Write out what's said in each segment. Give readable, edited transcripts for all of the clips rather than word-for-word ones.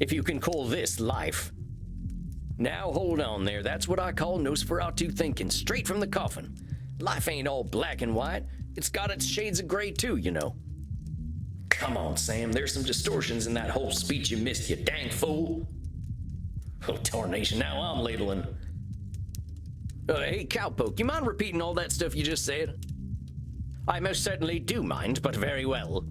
if you can call this life. Now hold on there, that's what I call Nosferatu thinking, straight from the coffin. Life ain't all black and white, it's got its shades of gray too, you know. Come on, Sam, there's some distortions in that whole speech you missed, you dang fool. Oh, tarnation, now I'm labeling. Hey, Cowpoke, you mind repeating all that stuff you just said? I most certainly do mind, but very well.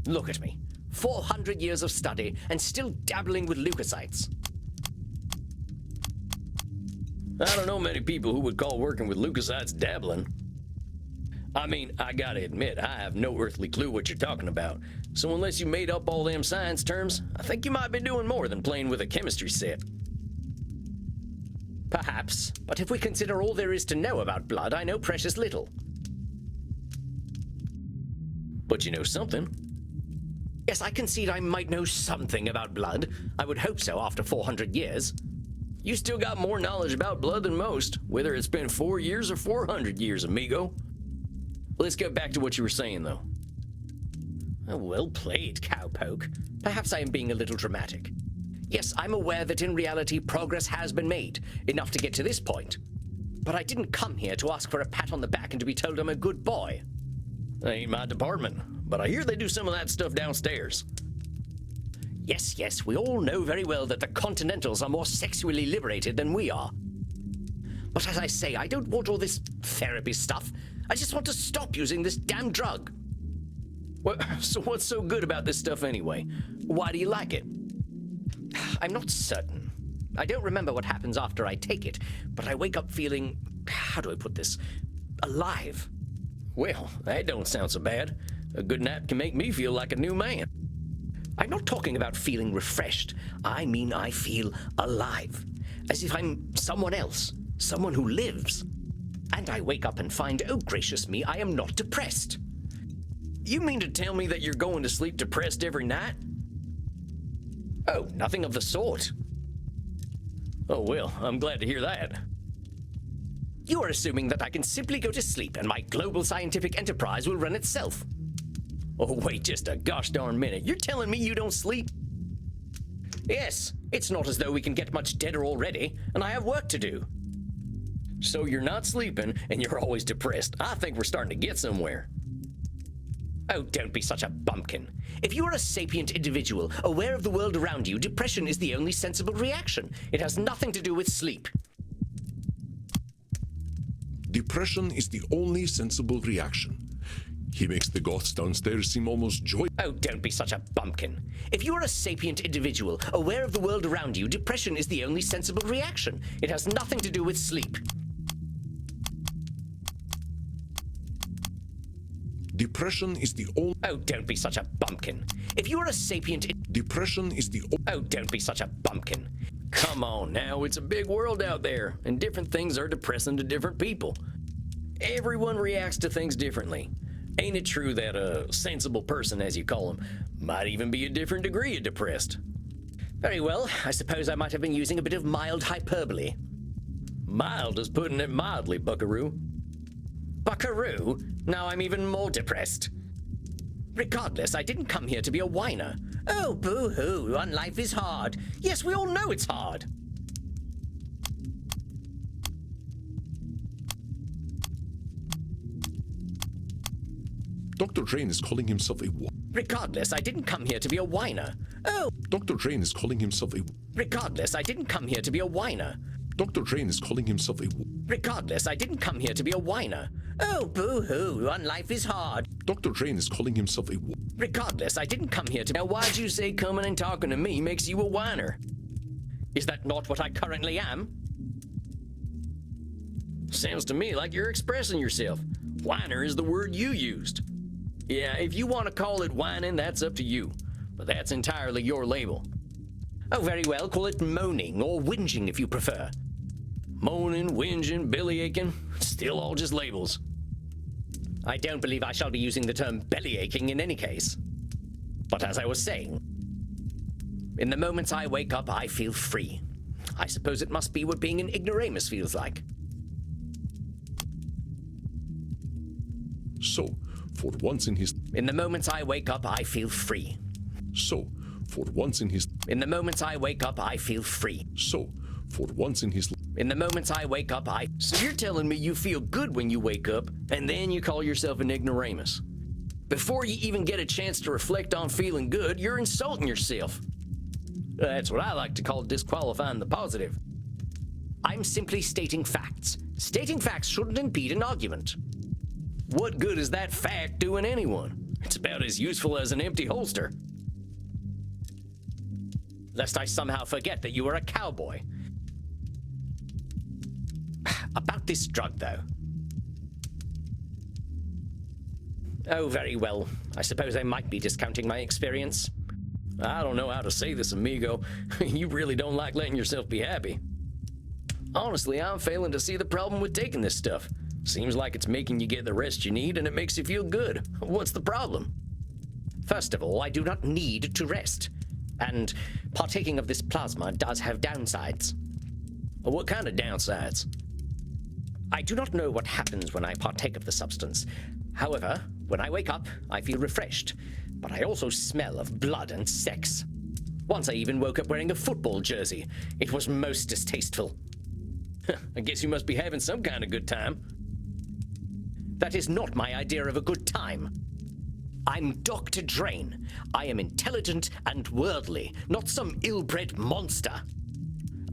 Look at me. 400 years of study and still dabbling with leukocytes. I don't know many people who would call working with leukocytes dabbling. I mean, I gotta admit, I have no earthly clue what you're talking about. So unless you made up all them science terms, I think you might be doing more than playing with a chemistry set. Perhaps, but if we consider all there is to know about blood, I know precious little. But you know something. Yes, I concede I might know something about blood. I would hope so after 400 years. You still got more knowledge about blood than most, whether it's been 4 years or 400 years, amigo. Let's get back to what you were saying, though. Oh, well played, Cowpoke. Perhaps I am being a little dramatic. Yes, I'm aware that in reality progress has been made, enough to get to this point. But I didn't come here to ask for a pat on the back and to be told I'm a good boy. That ain't my department, but I hear they do some of that stuff downstairs. Yes, we all know very well that the Continentals are more sexually liberated than we are. But as I say, I don't want all this therapy stuff. I just want to stop using this damn drug. Well, so what's so good about this stuff anyway? Why do you like it? I'm not certain. I don't remember what happens after I take it, but I wake up feeling, how do I put this, alive. Well, that don't sound so bad. A good nap can make me feel like a new man. I'm not talking about feeling refreshed. I mean I feel alive, as if I'm someone else, someone who lives. And I wake up and find, oh gracious me, I am not depressed. You mean to tell me that you're going to sleep depressed every night? Oh, nothing of the sort. Oh well, I'm glad to hear that. You are assuming that I can simply go to sleep and my global scientific enterprise will run itself. Oh wait just a gosh darn minute, you're telling me you don't sleep? Yes, it's not as though we can get much deader already, and I have work to do. So you're not sleeping, and you're always depressed. I think we're starting to get somewhere. Oh, don't be such a bumpkin. If you are a sapient individual, aware of the world around you, depression is the only sensible reaction. It has nothing to do with sleep. Depression is the only sensible reaction. He makes the goths downstairs seem almost joy. Oh, don't be such a bumpkin. If you are a sapient individual, aware of the world around you, depression is the only sensible reaction. It has nothing to do with sleep. Depression is the only... Oh, don't be such a bumpkin. If you are a sapient... Depression is the... Oh, don't be such a bumpkin. Come on now, it's a big world out there, and different things are depressing to different people. Everyone reacts to things differently. Ain't it true that a sensible person, as you call them, might even be a different degree of depressed? Very well, I suppose I might have been using a bit of mild hyperbole. Mild is putting it mildly, buckaroo. Buckaroo? Now I'm even more depressed. Regardless, I didn't come here to be a whiner. Oh, boo-hoo, life is hard. Yes, we all know it's hard. Dr. Drain is calling himself a... Regardless, I didn't come here to be a whiner. Oh, Dr. Drain is calling himself a... Regardless, I didn't come here to be a whiner. Dr. Drain is calling himself a... Regardless, I didn't come here to be a whiner. Oh, boo-hoo, life is hard. Dr. Drain is calling himself a... Regardless, I didn't come here to... Now, why'd you say coming and talking to me makes you a whiner? Is that not what I currently am? Sounds to me like you're expressing yourself. Whiner is the word you used. Yeah, if you want to call it whining, that's up to you. But that's entirely your label. Oh, very well, call it moaning or whinging if you prefer. Moaning, whinging, bellyaching, still all just labels. I don't believe I shall be using the term bellyaching in any case. But as I was saying, in the moments I wake up, I feel free. I suppose it must be what being an ignoramus feels like. So, for once in his... In the moments I wake up, I feel free. So, For once in his... In the moments I wake up, I feel free. So, for once in his... In the moments I wake up, So you're telling me you feel good when you wake up, and then you call yourself an ignoramus? Before you even get a chance to reflect on feeling good, you're insulting yourself. That's what I like to call disqualifying the positive. I'm simply stating facts. Stating facts shouldn't impede an argument. What good is that fact doing anyone? It's about as useful as an empty holster. Lest I somehow forget that you are a cowboy. About this drug, though. Oh, very well. I suppose I might be discounting my experience. I don't know how to say this, amigo. You really don't like letting yourself be happy. Honestly, I'm failing to see the problem with taking this stuff. Seems like it's making you get the rest you need, and it makes you feel good. What's the problem? First of all, I do not need to rest. And partaking of this plasma does have downsides. What kind of downsides? I do not know what happens when I partake of the substance. However, when I wake up, I feel refreshed, but I also smell of blood and sex. Once I even woke up wearing a football jersey. It was most distasteful. I guess you must be having some kind of good time. That is not my idea of a good time. I'm Dr. Drain. I am intelligent and worldly, not some ill-bred monster.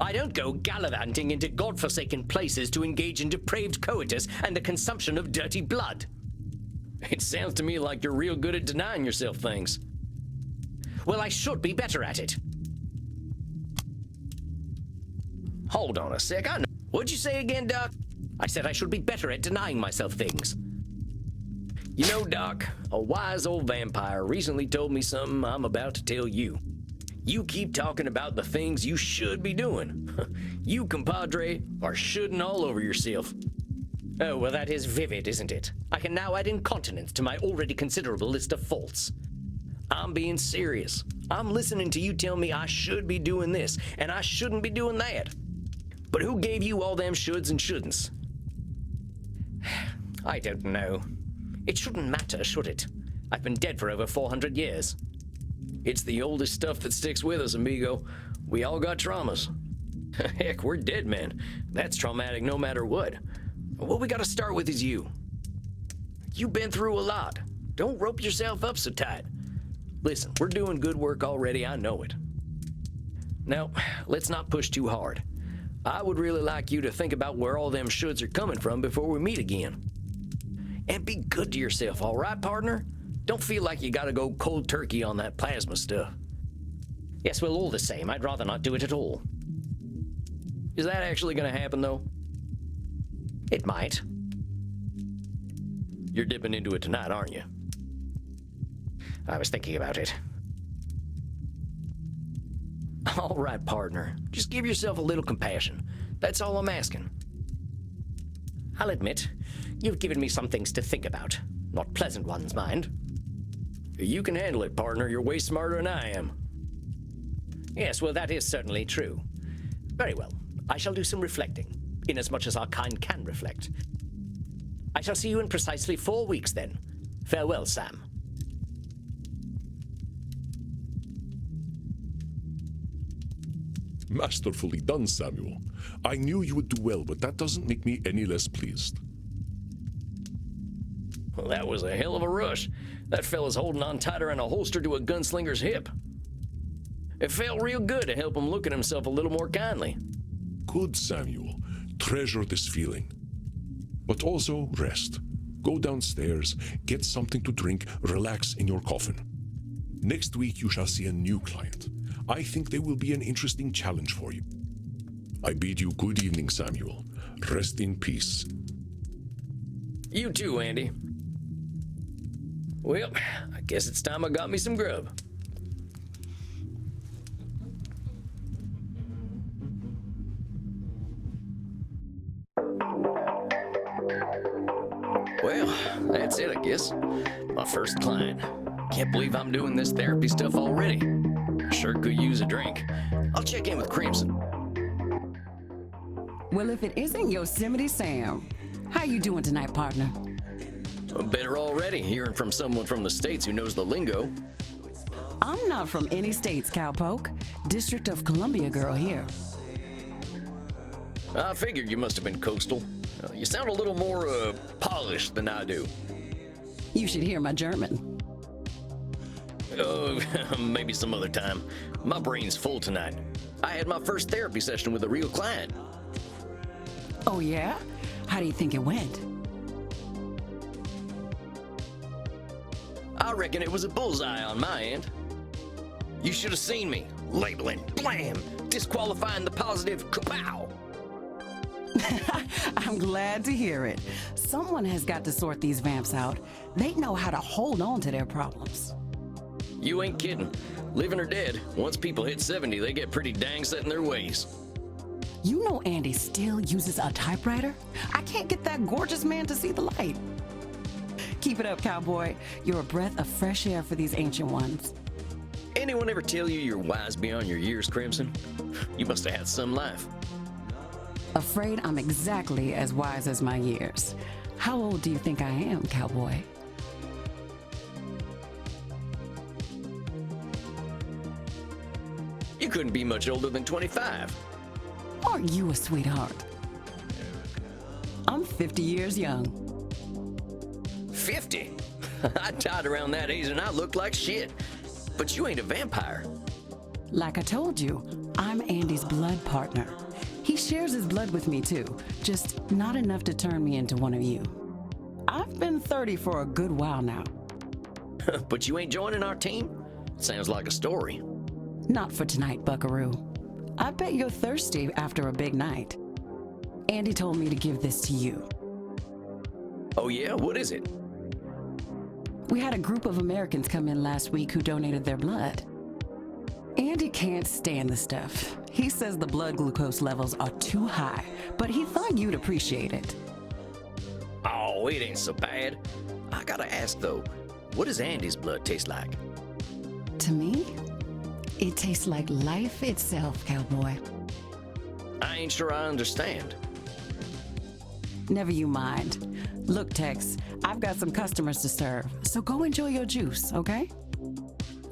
I don't go gallivanting into godforsaken places to engage in depraved coitus and the consumption of dirty blood. It sounds to me like you're real good at denying yourself things. Well, I should be better at it. Hold on a sec, I know. What'd you say again, Doc? I said I should be better at denying myself things. You know, Doc, a wise old vampire recently told me something I'm about to tell you. You keep talking about the things you should be doing. You, compadre, are shoulding all over yourself. Oh, well, that is vivid, isn't it? I can now add incontinence to my already considerable list of faults. I'm being serious. I'm listening to you tell me I should be doing this, and I shouldn't be doing that. But who gave you all them shoulds and shouldn'ts? I don't know. It shouldn't matter, should it? I've been dead for over 400 years. It's the oldest stuff that sticks with us, amigo. We all got traumas. Heck, we're dead men. That's traumatic no matter what. What we gotta start with is you. You've been through a lot. Don't rope yourself up so tight. Listen, we're doing good work already, I know it. Now, let's not push too hard. I would really like you to think about where all them shoulds are coming from before we meet again. And be good to yourself, all right, partner? Don't feel like you gotta go cold turkey on that plasma stuff. Yes, well, all the same, I'd rather not do it at all. Is that actually gonna happen, though? It might. You're dipping into it tonight, aren't you? I was thinking about it. All right, partner. Just give yourself a little compassion. That's all I'm asking. I'll admit, you've given me some things to think about. Not pleasant ones, mind. You can handle it, partner. You're way smarter than I am. Yes, well, that is certainly true. Very well. I shall do some reflecting, inasmuch as our kind can reflect. I shall see you in precisely 4 weeks, then. Farewell, Sam. Masterfully done, Samuel. I knew you would do well, but that doesn't make me any less pleased. Well, that was a hell of a rush. That fella's holding on tighter than a holster to a gunslinger's hip. It felt real good to help him look at himself a little more kindly. Good, Samuel. Treasure this feeling. But also rest. Go downstairs, get something to drink, relax in your coffin. Next week you shall see a new client. I think they will be an interesting challenge for you. I bid you good evening, Samuel. Rest in peace. You too, Andy. Well, I guess it's time I got me some grub. Well, that's it, I guess. My first client. Can't believe I'm doing this therapy stuff already. Sure could use a drink. I'll check in with Crimson. Well, if it isn't Yosemite Sam, how you doing tonight, partner? I'm better already, hearing from someone from the States who knows the lingo. I'm not from any states, cowpoke. District of Columbia girl here. I figured you must have been coastal. You sound a little more, polished than I do. You should hear my German. Oh, maybe some other time. My brain's full tonight. I had my first therapy session with a real client. Oh yeah? How do you think it went? I reckon it was a bullseye on my end. You should have seen me. Labeling, blam, disqualifying the positive, kapow. I'm glad to hear it. Someone has got to sort these vamps out. They know how to hold on to their problems. You ain't kidding. Living or dead, once people hit 70, they get pretty dang set in their ways. You know Andy still uses a typewriter? I can't get that gorgeous man to see the light. Keep it up, cowboy. You're a breath of fresh air for these ancient ones. Anyone ever tell you you're wise beyond your years, Crimson? You must have had some life. Afraid I'm exactly as wise as my years. How old do you think I am, cowboy? You couldn't be much older than 25. Aren't you a sweetheart? I'm 50 years young. 50? I died around that age and I looked like shit. But you ain't a vampire. Like I told you, I'm Andy's blood partner. He shares his blood with me too, just not enough to turn me into one of you. I've been 30 for a good while now. But you ain't joining our team? Sounds like a story. Not for tonight, buckaroo. I bet you're thirsty after a big night. Andy told me to give this to you. Oh yeah? What is it? We had a group of Americans come in last week who donated their blood. Andy can't stand the stuff. He says the blood glucose levels are too high, but he thought you'd appreciate it. Oh, it ain't so bad. I gotta ask though, what does Andy's blood taste like? To me, it tastes like life itself, cowboy. I ain't sure I understand. Never you mind. Look, Tex, I've got some customers to serve, so go enjoy your juice, okay?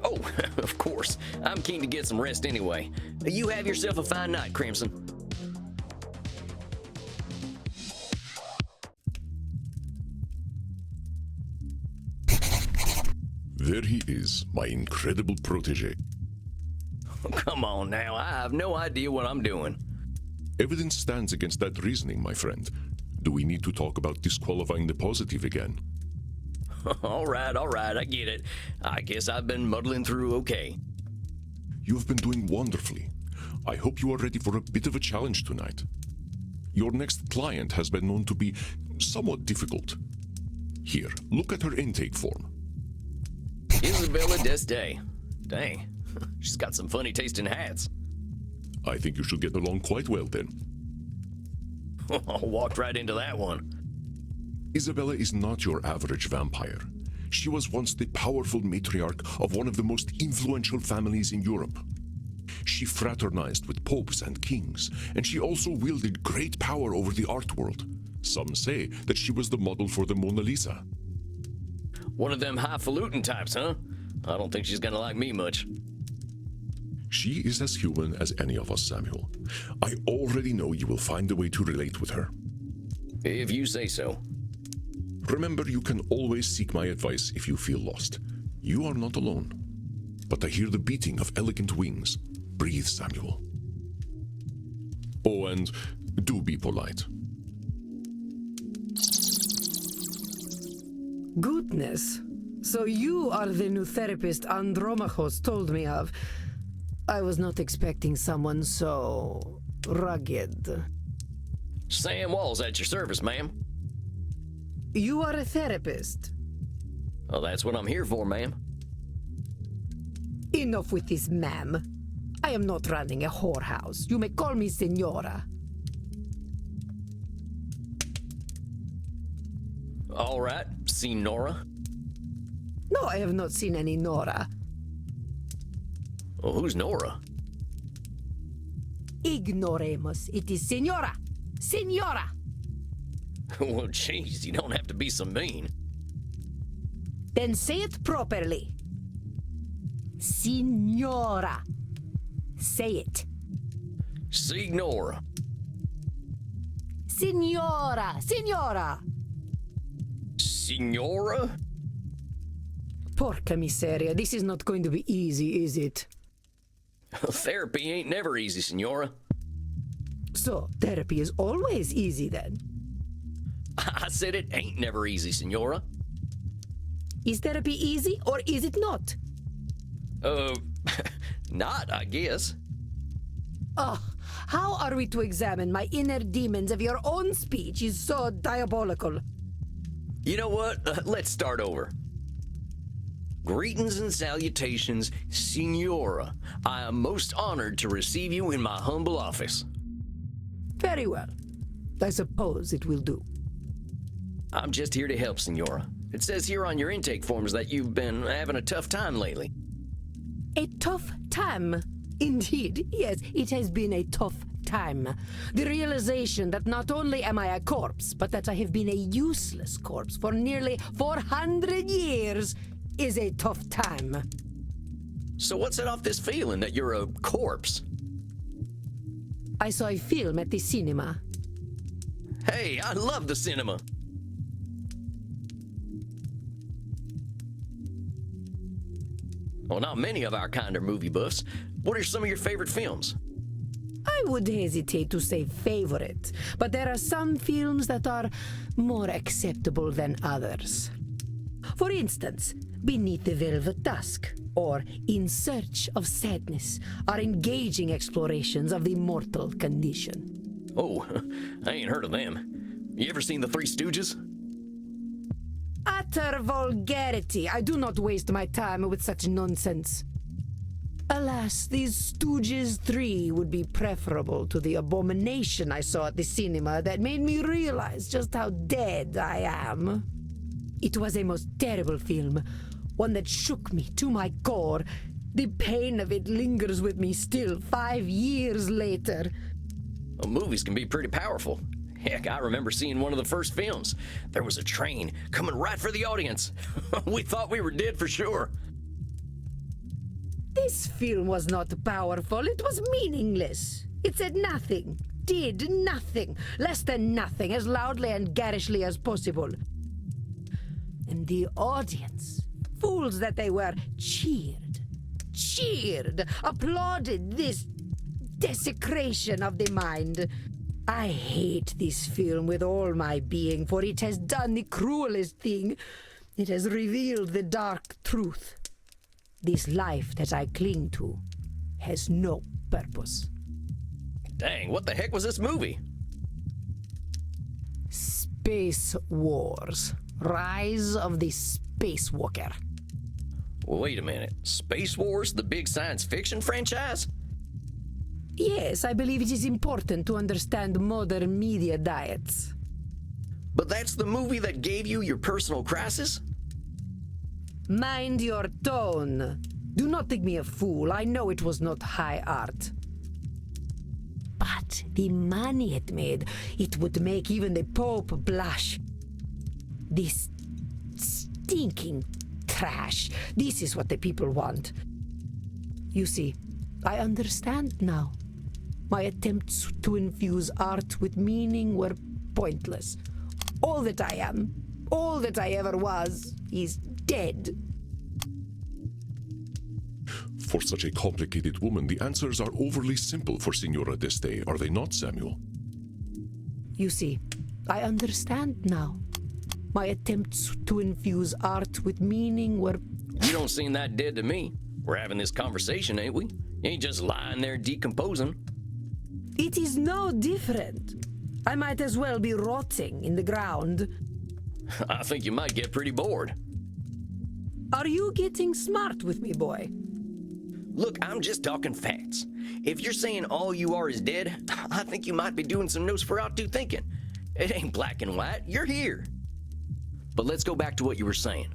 Oh, of course. I'm keen to get some rest anyway. You have yourself a fine night, Crimson. There he is, my incredible protege. Come on now, I have no idea what I'm doing. Evidence stands against that reasoning, my friend. Do we need to talk about disqualifying the positive again? All right, I get it. I guess I've been muddling through okay. You've been doing wonderfully. I hope you are ready for a bit of a challenge tonight. Your next client has been known to be somewhat difficult. Here, look at her intake form. Isabella Deste. Dang, she's got some funny tasting hats. I think you should get along quite well then. Walked right into that one. Isabella is not your average vampire. She was once the powerful matriarch of one of the most influential families in Europe. She fraternized with popes and kings, and she also wielded great power over the art world. Some say that she was the model for the Mona Lisa. One of them highfalutin types, huh? I don't think she's gonna like me much. She is as human as any of us, Samuel. I already know you will find a way to relate with her. If you say so. Remember, you can always seek my advice if you feel lost. You are not alone. But I hear the beating of elegant wings. Breathe, Samuel. Oh, and do be polite. Goodness. So you are the new therapist Andromachos told me of. I was not expecting someone so rugged. Sam Wall's at your service, ma'am. You are a therapist. Well, that's what I'm here for, ma'am. Enough with this, ma'am. I am not running a whorehouse. You may call me Senora. All right, seen Nora? No, I have not seen any Nora. Well, who's Nora? Ignoremos. It is Senora. Senora! Well, jeez, you don't have to be so mean. Then say it properly. Signora. Say it. Signora. Signora. Signora. Signora? Porca miseria, this is not going to be easy, is it? Therapy ain't never easy, Signora. So, therapy is always easy then. I said it ain't never easy, Signora. Is therapy easy or is it not? Not, I guess. Oh, how are we to examine my inner demons if your own speech is so diabolical? You know what? Let's start over. Greetings and salutations, Signora. I am most honored to receive you in my humble office. Very well. I suppose it will do. I'm just here to help, Signora. It says here on your intake forms that you've been having a tough time lately. A tough time. Indeed, yes, it has been a tough time. The realization that not only am I a corpse, but that I have been a useless corpse for nearly 400 years is a tough time. So what's set off this feeling that you're a corpse? I saw a film at the cinema. Hey, I love the cinema. Well, not many of our kind are movie buffs. What are some of your favorite films? I would hesitate to say favorite, but there are some films that are more acceptable than others. For instance, Beneath the Velvet Dusk or In Search of Sadness are engaging explorations of the mortal condition. Oh, I ain't heard of them. You ever seen The Three Stooges? Utter vulgarity. I do not waste my time with such nonsense. Alas, these Stooges 3 would be preferable to the abomination I saw at the cinema that made me realize just how dead I am. It was a most terrible film, one that shook me to my core. The pain of it lingers with me still 5 years later. Well, movies can be pretty powerful. Heck, I remember seeing one of the first films. There was a train coming right for the audience. We thought we were dead for sure. This film was not powerful, it was meaningless. It said nothing, did nothing, less than nothing, as loudly and garishly as possible. And the audience, fools that they were, cheered, applauded this desecration of the mind. I hate this film with all my being, for it has done the cruelest thing. It has revealed the dark truth. This life that I cling to has no purpose. Dang, what the heck was this movie? Space Wars. Rise of the Spacewalker. Wait a minute. Space Wars, the big science fiction franchise? Yes, I believe it is important to understand modern media diets. But that's the movie that gave you your personal crisis? Mind your tone. Do not think me a fool. I know it was not high art. But the money it made, it would make even the Pope blush. This stinking trash. This is what the people want. You see, I understand now. My attempts to infuse art with meaning were pointless. All that I am, all that I ever was, is dead. For such a complicated woman, the answers are overly simple for Signora d'Este, are they not, Samuel? You see, I understand now. My attempts to infuse art with meaning were... You don't seem that dead to me. We're having this conversation, ain't we? You ain't just lying there decomposing. It is no different. I might as well be rotting in the ground. I think you might get pretty bored. Are you getting smart with me, boy? Look, I'm just talking facts. If you're saying all you are is dead, I think you might be doing some Nosferatu thinking. It ain't black and white. You're here. But let's go back to what you were saying.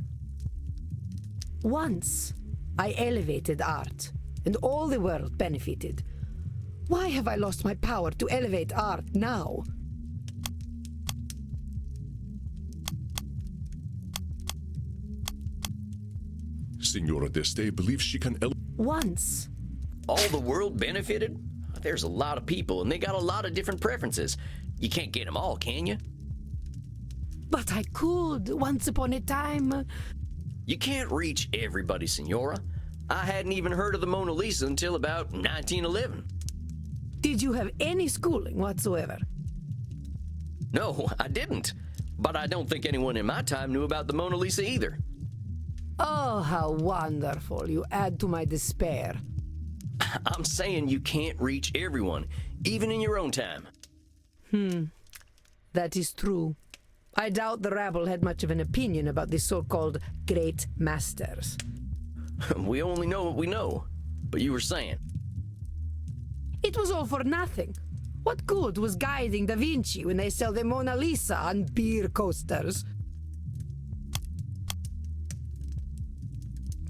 Once, I elevated art, and all the world benefited. Why have I lost my power to elevate art now? Signora d'Este believes she can Once. All the world benefited? There's a lot of people, and they got a lot of different preferences. You can't get them all, can you? But I could, once upon a time. You can't reach everybody, Senora. I hadn't even heard of the Mona Lisa until about 1911. Did you have any schooling whatsoever? No, I didn't. But I don't think anyone in my time knew about the Mona Lisa either. Oh, how wonderful. You add to my despair. I'm saying you can't reach everyone, even in your own time. That is true. I doubt the rabble had much of an opinion about the so-called great masters. We only know what we know. But you were saying. It was all for nothing. What good was guiding Da Vinci when they sell the Mona Lisa on beer coasters?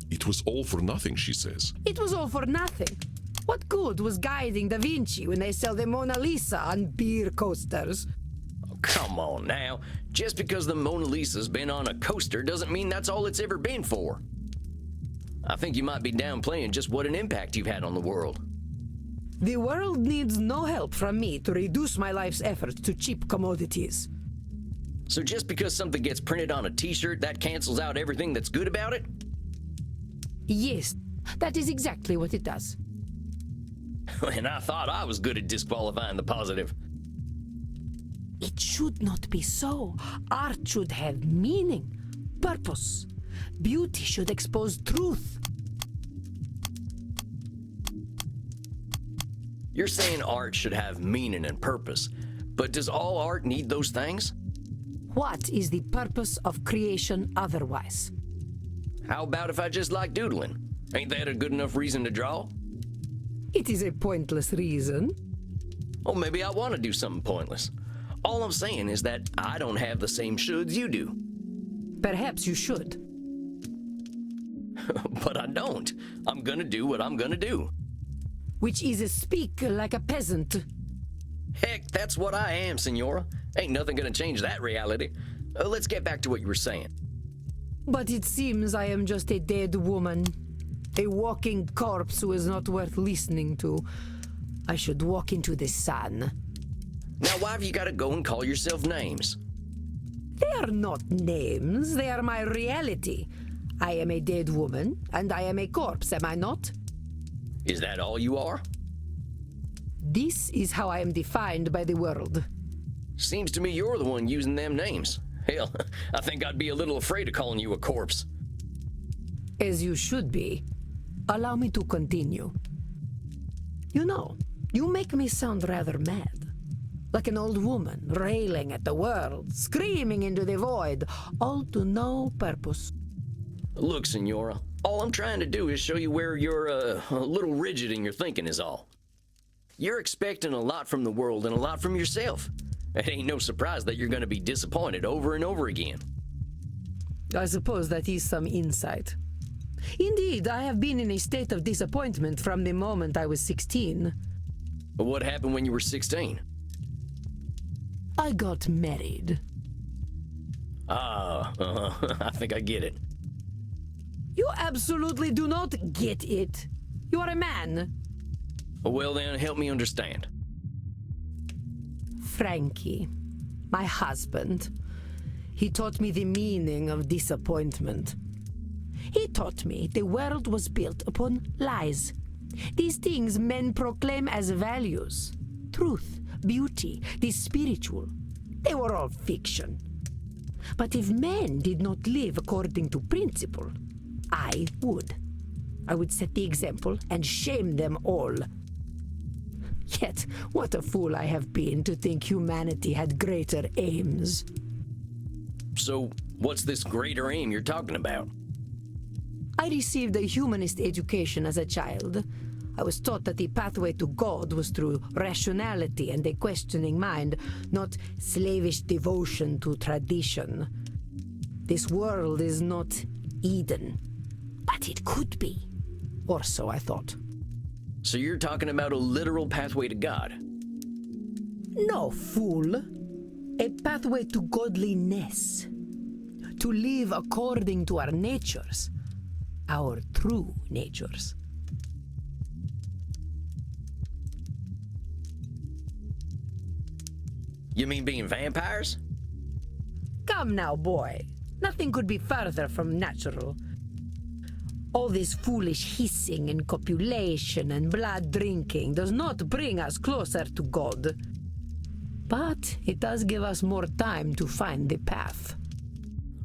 It was all for nothing, she says. It was all for nothing. What good was guiding Da Vinci when they sell the Mona Lisa on beer coasters? Oh, come on now. Just because the Mona Lisa's been on a coaster doesn't mean that's all it's ever been for. I think you might be downplaying just what an impact you've had on the world. The world needs no help from me to reduce my life's efforts to cheap commodities. So just because something gets printed on a t-shirt, that cancels out everything that's good about it? Yes, that is exactly what it does. And I thought I was good at disqualifying the positive. It should not be so. Art should have meaning, purpose. Beauty should expose truth. You're saying art should have meaning and purpose, but does all art need those things? What is the purpose of creation otherwise? How about if I just like doodling? Ain't that a good enough reason to draw? It is a pointless reason. Or maybe I want to do something pointless. All I'm saying is that I don't have the same shoulds you do. Perhaps you should. But I don't. I'm gonna do what I'm gonna do. Which is speak like a peasant. Heck, that's what I am, Senora. Ain't nothing gonna change that reality. Let's get back to what you were saying. But it seems I am just a dead woman. A walking corpse who is not worth listening to. I should walk into the sun. Now why have you gotta go and call yourself names? They are not names, they are my reality. I am a dead woman, and I am a corpse, am I not? Is that all you are? This is how I am defined by the world. Seems to me you're the one using them names. Hell, I think I'd be a little afraid of calling you a corpse. As you should be. Allow me to continue. You know, you make me sound rather mad. Like an old woman railing at the world, screaming into the void, all to no purpose. Look, Senora, all I'm trying to do is show you where you're a little rigid in your thinking is all. You're expecting a lot from the world and a lot from yourself. It ain't no surprise that you're gonna be disappointed over and over again. I suppose that is some insight. Indeed, I have been in a state of disappointment from the moment I was 16. But what happened when you were 16? I got married. I think I get it. You absolutely do not get it. You are a man. Well then, help me understand. Frankie, my husband, he taught me the meaning of disappointment. He taught me the world was built upon lies. These things men proclaim as values. Truth, beauty, the spiritual. They were all fiction. But if men did not live according to principle, I would. I would set the example and shame them all. Yet, what a fool I have been to think humanity had greater aims. So, what's this greater aim you're talking about? I received a humanist education as a child. I was taught that the pathway to God was through rationality and a questioning mind, not slavish devotion to tradition. This world is not Eden, but it could be. Or so I thought. So you're talking about a literal pathway to God? No, fool. A pathway to godliness. To live according to our natures. our true natures. You mean being vampires? Come now, boy. Nothing could be further from natural. All this foolish hissing and copulation and blood drinking does not bring us closer to God. But it does give us more time to find the path.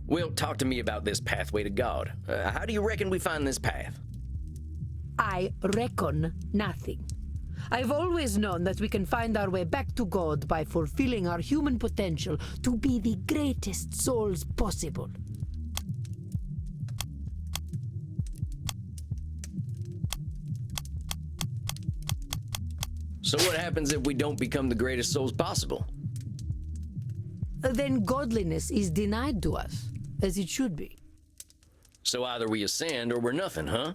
Well, talk to me about this pathway to God. How do you reckon we find this path? I reckon nothing. I've always known that we can find our way back to God by fulfilling our human potential to be the greatest souls possible. So what happens if we don't become the greatest souls possible? Then godliness is denied to us, as it should be. So either we ascend or we're nothing, huh?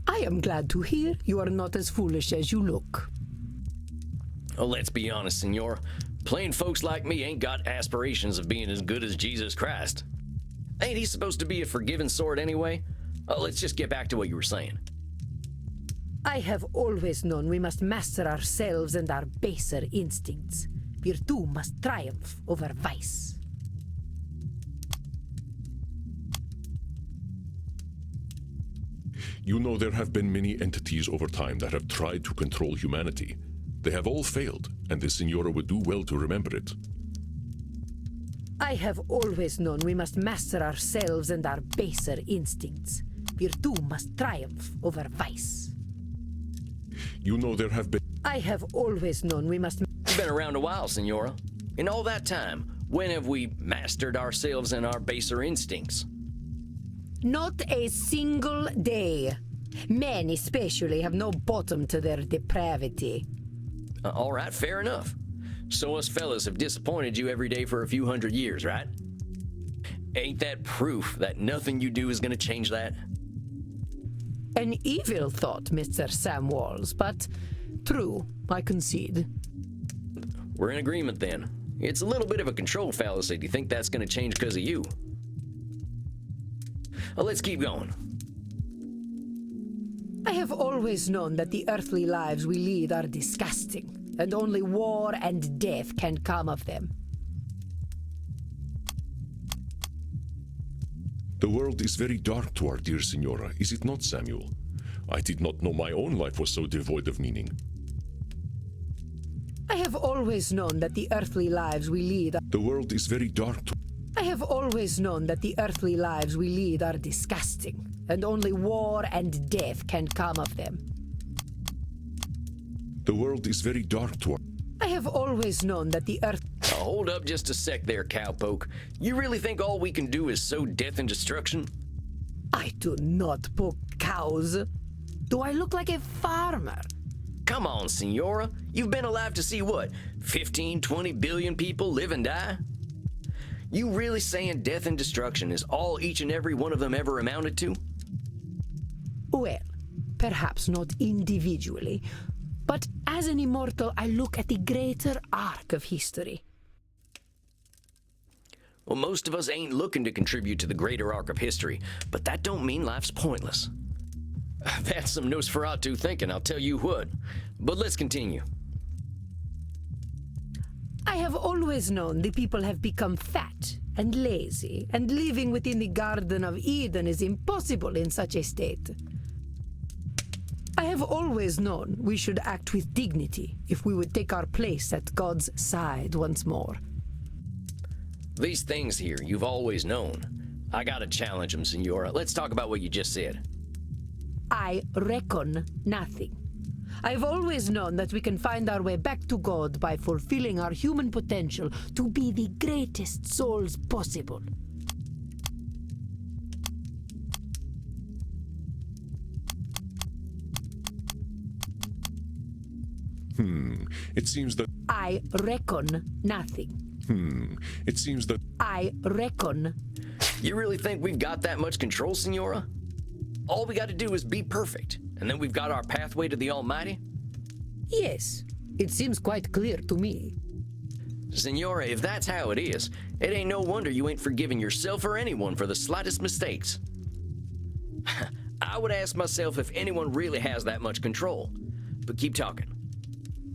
I am glad to hear you are not as foolish as you look. Oh, let's be honest, senor. Plain folks like me ain't got aspirations of being as good as Jesus Christ. Ain't he supposed to be a forgiving sort anyway? Oh, let's just get back to what you were saying. I have always known we must master ourselves and our baser instincts. Virtue must triumph over vice. You know, there have been many entities over time that have tried to control humanity. They have all failed, and the Signora would do well to remember it. I have always known we must master ourselves and our baser instincts. Virtue must triumph over vice. You know, there have been... I have always known we must... You've been around a while, senora. In all that time, when have we mastered ourselves and our baser instincts? Not a single day. Men especially have no bottom to their depravity. All right, fair enough. So us fellas have disappointed you every day for a few hundred years, right? Ain't that proof that nothing you do is gonna change that? An evil thought, Mr. Sam Walls, but true, I concede. We're in agreement then. It's a little bit of a control fallacy to think that's gonna change because of you. Well, let's keep going. I have always known that the earthly lives we lead are disgusting, and only war and death can come of them. The world is very dark to our dear Signora, is it not, Samuel? I did not know my own life was so devoid of meaning. I have always known that the earthly lives we lead... The world is very dark to... I have always known that the earthly lives we lead are disgusting, and only war and death can come of them. The world is very dark to our... I have always known that the earth... Hold up just a sec there, cowpoke. You really think all we can do is sow death and destruction? I do not poke cows. Do I look like a farmer? Come on, senora. You've been alive to see what? 15, 20 billion people live and die? You really saying death and destruction is all each and every one of them ever amounted to? Well, perhaps not individually, but as an immortal, I look at the greater arc of history. Well, most of us ain't looking to contribute to the greater arc of history, but that don't mean life's pointless. That's some Nosferatu thinking, I'll tell you what. But let's continue. I have always known the people have become fat and lazy, and living within the Garden of Eden is impossible in such a state. I have always known we should act with dignity if we would take our place at God's side once more. These things here you've always known. I gotta challenge them, senora. Let's talk about what you just said. I reckon nothing. I've always known that we can find our way back to God by fulfilling our human potential to be the greatest souls possible. It seems that... I reckon nothing. It seems that... I reckon. You really think we've got that much control, senora? All we gotta do is be perfect, and then we've got our pathway to the Almighty? Yes, it seems quite clear to me. Senora, if that's how it is, it ain't no wonder you ain't forgiving yourself or anyone for the slightest mistakes. I would ask myself if anyone really has that much control. But keep talking.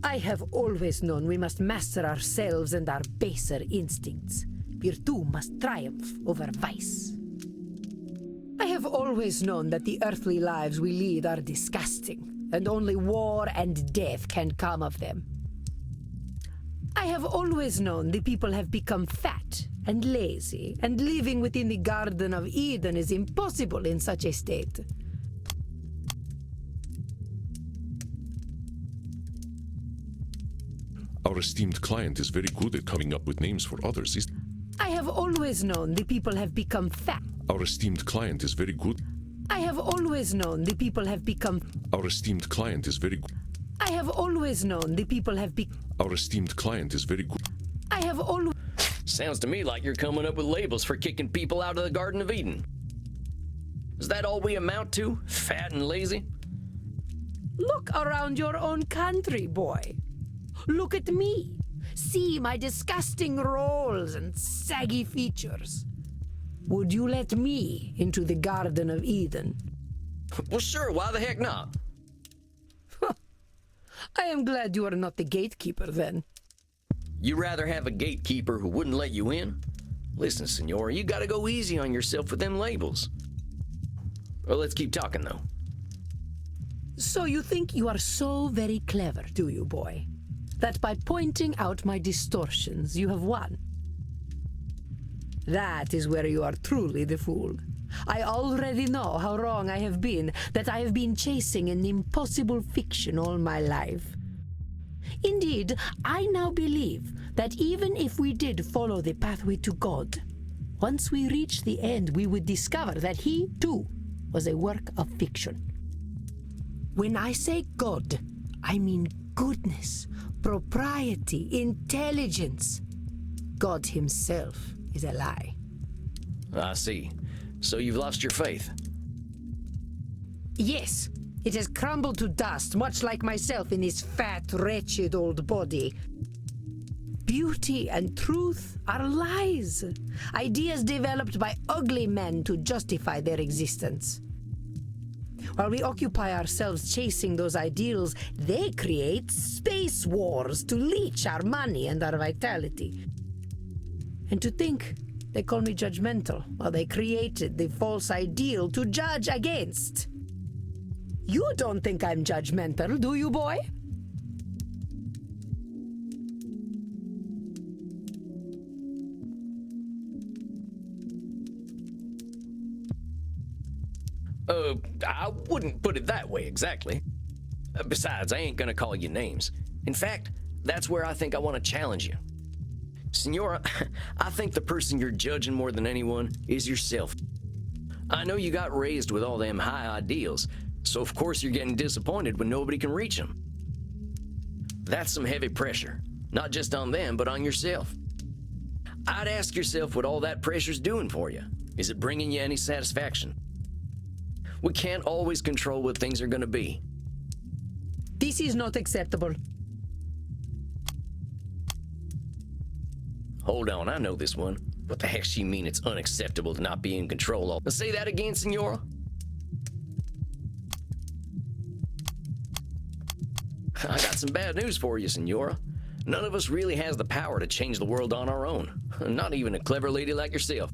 I have always known we must master ourselves and our baser instincts. Virtue must triumph over vice. I have always known that the earthly lives we lead are disgusting, and only war and death can come of them. I have always known the people have become fat and lazy, and living within the Garden of Eden is impossible in such a state. Our esteemed client is very good at coming up with names for others. I have always known the people have become fat. Our esteemed client is very good. I have always known the people have become. Our esteemed client is very good. I have always known the people have Our esteemed client is very good. I have always. Sounds to me like you're coming up with labels for kicking people out of the Garden of Eden. Is that all we amount to? Fat and lazy? Look around your own country, boy. Look at me. See my disgusting rolls and saggy features. Would you let me into the Garden of Eden? Well, sure, why the heck not? I am glad you are not the gatekeeper then. You rather have a gatekeeper who wouldn't let you in? Listen, Senora, you gotta go easy on yourself with them labels. Well, let's keep talking, though. So you think you are so very clever, do you, boy? That by pointing out my distortions, you have won? That is where you are truly the fool. I already know how wrong I have been, that I have been chasing an impossible fiction all my life. Indeed, I now believe that even if we did follow the pathway to God, once we reach the end, we would discover that he, too, was a work of fiction. When I say God, I mean goodness, propriety, intelligence. God himself is a lie. I see. So you've lost your faith. Yes, it has crumbled to dust, much like myself in this fat, wretched old body. Beauty and truth are lies, ideas developed by ugly men to justify their existence. While we occupy ourselves chasing those ideals, they create space wars to leech our money and our vitality. And to think they call me judgmental while they created the false ideal to judge against. You don't think I'm judgmental, do you, boy? I wouldn't put it that way exactly. Besides, I ain't gonna call you names. In fact, that's where I think I want to challenge you. Senora, I think the person you're judging more than anyone is yourself. I know you got raised with all them high ideals, so of course you're getting disappointed when nobody can reach them. That's some heavy pressure, not just on them, but on yourself. I'd ask yourself what all that pressure's doing for you. Is it bringing you any satisfaction? We can't always control what things are gonna be. This is not acceptable. Hold on, I know this one. What the heck she mean it's unacceptable to not be in control of? Say that again, Senora? I got some bad news for you, Senora. None of us really has the power to change the world on our own. Not even a clever lady like yourself.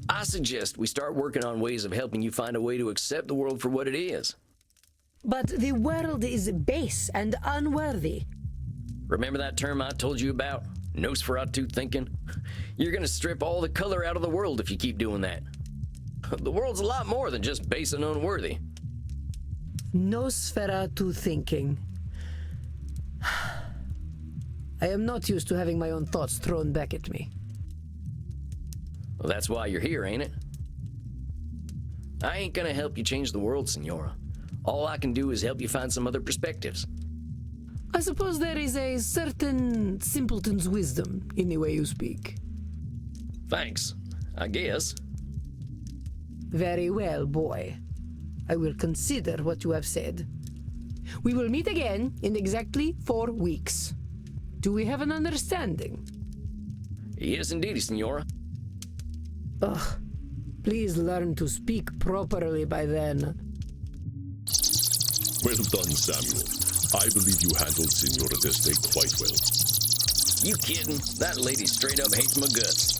I suggest we start working on ways of helping you find a way to accept the world for what it is. But the world is base and unworthy. Remember that term I told you about? Nosferatu thinking? You're gonna strip all the color out of the world if you keep doing that. The world's a lot more than just base and unworthy. Nosferatu thinking. I am not used to having my own thoughts thrown back at me. Well, that's why you're here, ain't it? I ain't gonna help you change the world, Senora. All I can do is help you find some other perspectives. I suppose there is a certain simpleton's wisdom in the way you speak. Thanks, I guess. Very well, boy. I will consider what you have said. We will meet again in exactly 4 weeks. Do we have an understanding? Yes, indeed, Senora. Ugh. Please learn to speak properly by then. Well done, Samuel. I believe you handled Senora d'Este quite well. You kidding? That lady straight up hates my guts.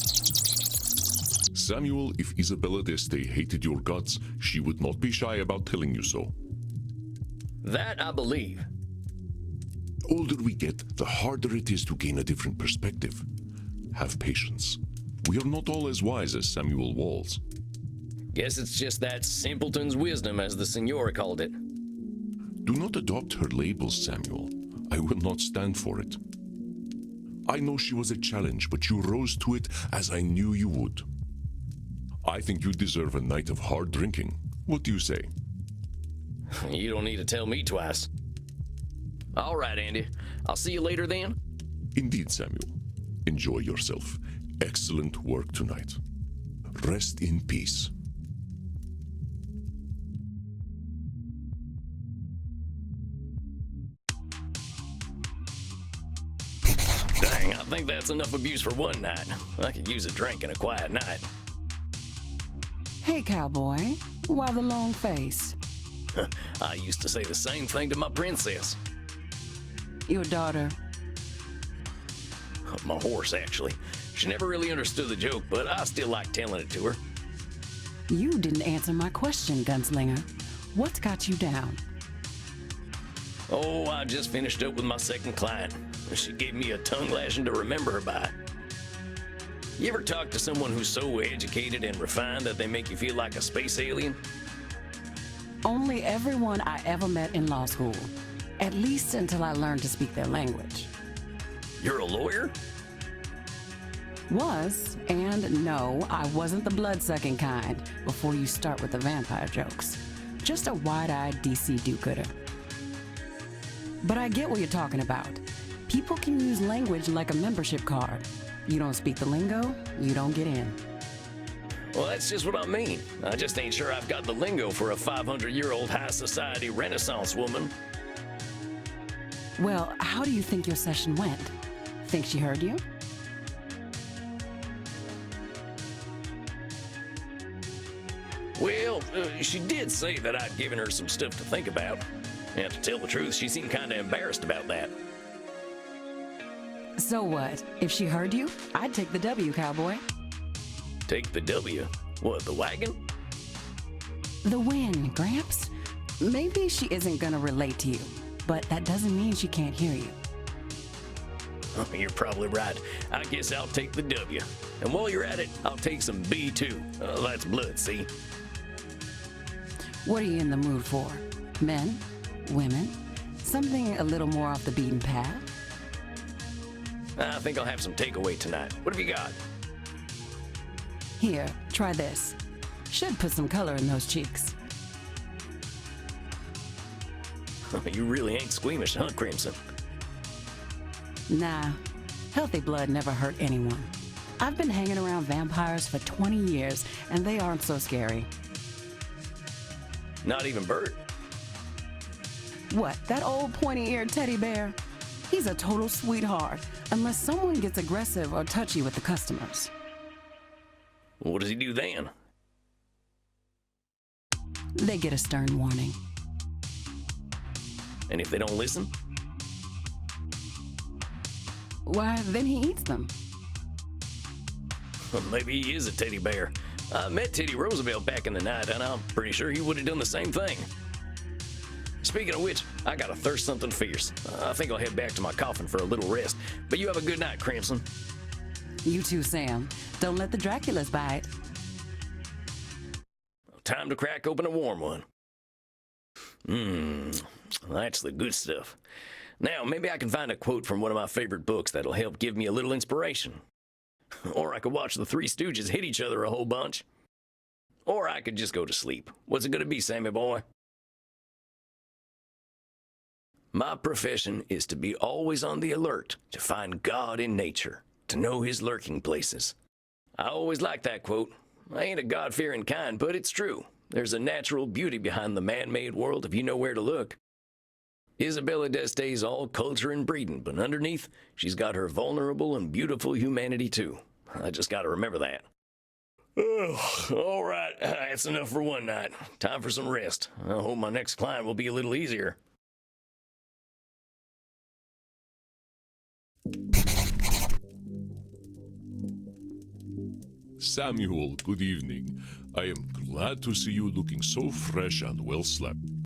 Samuel, if Isabella d'Este hated your guts, she would not be shy about telling you so. That I believe. The older we get, the harder it is to gain a different perspective. Have patience. We are not all as wise as Samuel Walls. Guess it's just that simpleton's wisdom, as the Senora called it. Do not adopt her labels, Samuel. I will not stand for it. I know she was a challenge, but you rose to it as I knew you would. I think you deserve a night of hard drinking. What do you say? You don't need to tell me twice. All right, Andy. I'll see you later then. Indeed, Samuel. Enjoy yourself. Excellent work tonight. Rest in peace. Dang, I think that's enough abuse for one night. I could use a drink and a quiet night. Hey, cowboy. Why the long face? I used to say the same thing to my princess. Your daughter. My horse, actually. She never really understood the joke, but I still like telling it to her. You didn't answer my question, gunslinger. What's got you down? Oh, I just finished up with my second client. She gave me a tongue lashing to remember her by. You ever talk to someone who's so educated and refined that they make you feel like a space alien? Only everyone I ever met in law school. At least until I learned to speak their language. You're a lawyer? Was, and no, I wasn't the blood-sucking kind before you start with the vampire jokes. Just a wide-eyed DC do-gooder. But I get what you're talking about. People can use language like a membership card. You don't speak the lingo, you don't get in. Well, that's just what I mean. I just ain't sure I've got the lingo for a 500-year-old high society Renaissance woman. Well, how do you think your session went? Think she heard you? Well, she did say that I'd given her some stuff to think about. And to tell the truth, she seemed kind of embarrassed about that. So what? If she heard you, I'd take the W, cowboy. Take the W? What, the wagon? The win, Gramps. Maybe she isn't gonna relate to you, but that doesn't mean she can't hear you. Oh, you're probably right. I guess I'll take the W. And while you're at it, I'll take some B too. That's blood, see? What are you in the mood for? Men? Women? Something a little more off the beaten path? I think I'll have some takeaway tonight. What have you got? Here, try this. Should put some color in those cheeks. You really ain't squeamish, huh, Crimson? Nah, healthy blood never hurt anyone. I've been hanging around vampires for 20 years, and they aren't so scary. Not even Bert? What, that old pointy-eared teddy bear? He's a total sweetheart, unless someone gets aggressive or touchy with the customers. What does he do then? They get a stern warning. And if they don't listen? Why, then he eats them. Well, maybe he is a teddy bear. I met Teddy Roosevelt back in the night, and I'm pretty sure he would have done the same thing. Speaking of which, I got a thirst something fierce. I think I'll head back to my coffin for a little rest. But you have a good night, Crimson. You too, Sam. Don't let the Draculas bite. Time to crack open a warm one. That's the good stuff. Now, maybe I can find a quote from one of my favorite books that'll help give me a little inspiration. Or I could watch the Three Stooges hit each other a whole bunch. Or I could just go to sleep. What's it gonna be, Sammy boy? My profession is to be always on the alert, to find God in nature, to know his lurking places. I always like that quote. I ain't a God-fearing kind, but it's true. There's a natural beauty behind the man-made world if you know where to look. Isabella d'Este's all culture and breeding, but underneath, she's got her vulnerable and beautiful humanity too. I just gotta remember that. All right, that's enough for one night. Time for some rest. I hope my next client will be a little easier. Samuel, good evening. I am glad to see you looking so fresh and well slept.